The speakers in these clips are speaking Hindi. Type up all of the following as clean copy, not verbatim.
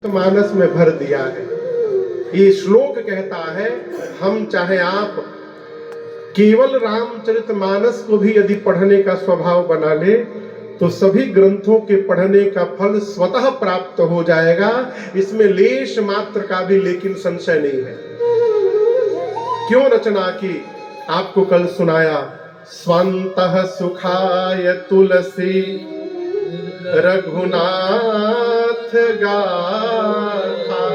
मानस में भर दिया है। ये श्लोक कहता है, हम चाहे आप केवल रामचरितमानस को भी यदि पढ़ने का स्वभाव बना ले तो सभी ग्रंथों के पढ़ने का फल स्वतः प्राप्त हो जाएगा। इसमें लेश मात्र का भी लेकिन संशय नहीं है। क्यों रचना की? आपको कल सुनाया, स्वंतः सुखाय तुलसी रघुनाथ गाथा,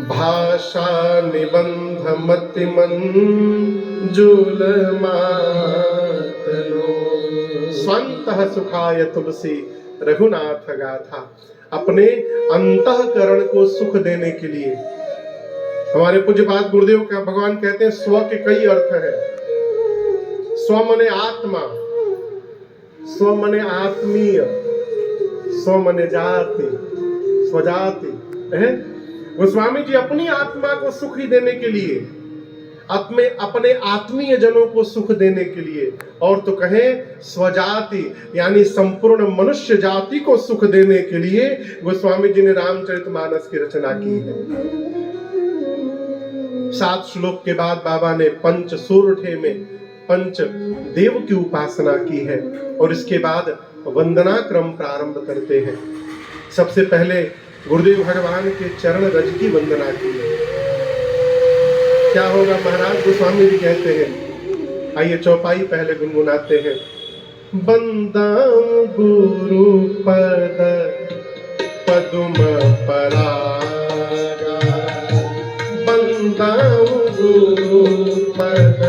भाषा निबंध मति मंजुल मातनो। स्वंतः सुखाय तुलसी रघुनाथ गाथा, अपने अंतःकरण को सुख देने के लिए। हमारे पूज्यपाद गुरुदेव का भगवान कहते हैं, स्व के कई अर्थ है। स्व मने आत्मा, स्व मने आत्मीय, स्व मने जाति, स्वजाति है। गोस्वामी जी अपनी आत्मा को सुख ही देने के लिए, अपने आत्मीय जनों को सुख देने के लिए, और तो कहें स्वजाति यानी संपूर्ण मनुष्य जाति को सुख देने के लिए गोस्वामी जी ने रामचरितमानस की रचना की है। 7 श्लोक के बाद बाबा ने पंच सोरठे में पंच देव की उपासना की है और इसके बाद वंदना क्रम प्रारंभ करते हैं। सबसे पहले गुरुदेव भगवान के चरण रज की वंदना की है। क्या होगा महाराज? गोस्वामी जी कहते हैं, आइए चौपाई पहले गुनगुनाते हैं। बंदाऊं गुरु पद पदुम परागा, बंदाऊं गुरु पद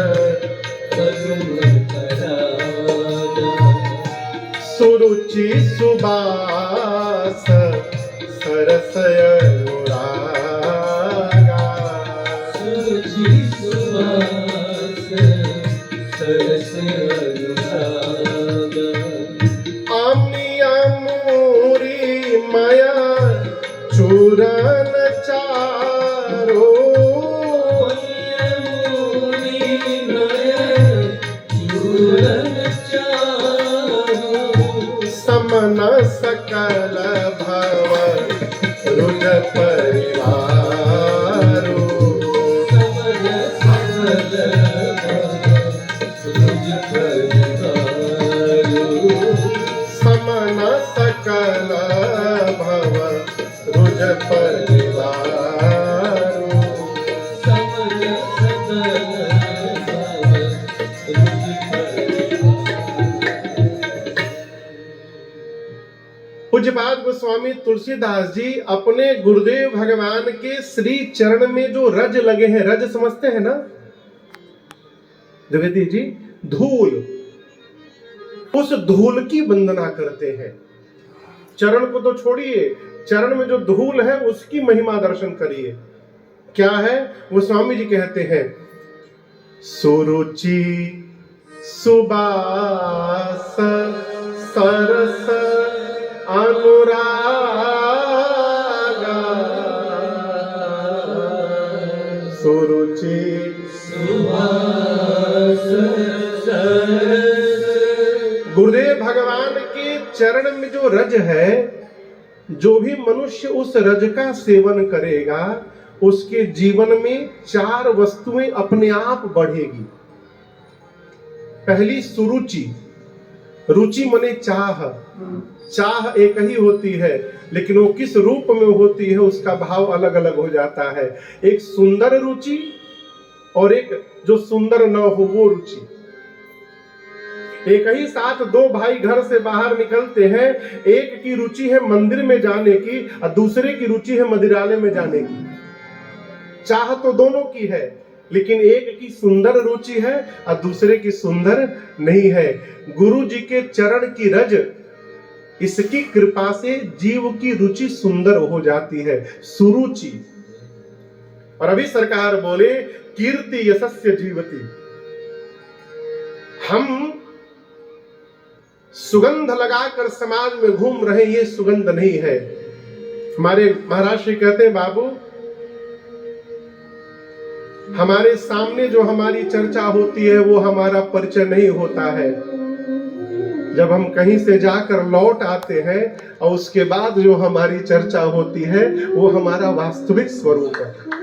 सुरुचि सुबास सरस अनुरागा, सुरुचि सुबास सरस अनुरागा, आमिया मूरी माया चूरन चारो, समन सकल भव रुज परिवारो, समन सकल रुज परिवारो, समन सकल भव रुज परिवारो, समन सकल पूज्यपाद गोस्वामी तुलसीदास जी अपने गुरुदेव भगवान के श्री चरण में जो रज लगे हैं, रज समझते हैं ना द्विवेदी जी, धूल, उस धूल की वंदना करते हैं। चरण को तो छोड़िए, चरण में जो धूल है उसकी महिमा दर्शन करिए। क्या है? गोस्वामी जी कहते हैं, सुरुचि सुबास सरस अनुरागा, सुरुचि सुबास सरस। गुरुदेव भगवान के चरण में जो रज है, जो भी मनुष्य उस रज का सेवन करेगा उसके जीवन में 4 वस्तुएं अपने आप बढ़ेगी। पहली सुरुचि, रुचि मने चाह। चाह एक ही होती है लेकिन वो किस रूप में होती है उसका भाव अलग अलग हो जाता है। एक सुंदर रुचि और एक जो सुंदर न हो वो रुचि। एक ही साथ 2 भाई घर से बाहर निकलते हैं, एक की रुचि है मंदिर में जाने की और दूसरे की रुचि है मदिरालय में जाने की। चाह तो दोनों की है लेकिन एक की सुंदर रुचि है और दूसरे की सुंदर नहीं है। गुरु जी के चरण की रज, इसकी कृपा से जीव की रुचि सुंदर हो जाती है, सुरुचि। और अभी सरकार बोले, कीर्ति यशस्य जीवति। हम सुगंध लगाकर समाज में घूम रहे, ये सुगंध नहीं है। हमारे महाराज श्री कहते हैं, बाबू हमारे सामने जो हमारी चर्चा होती है वो हमारा परिचय नहीं होता है। जब हम कहीं से जाकर लौट आते हैं और उसके बाद जो हमारी चर्चा होती है वो हमारा वास्तविक स्वरूप है।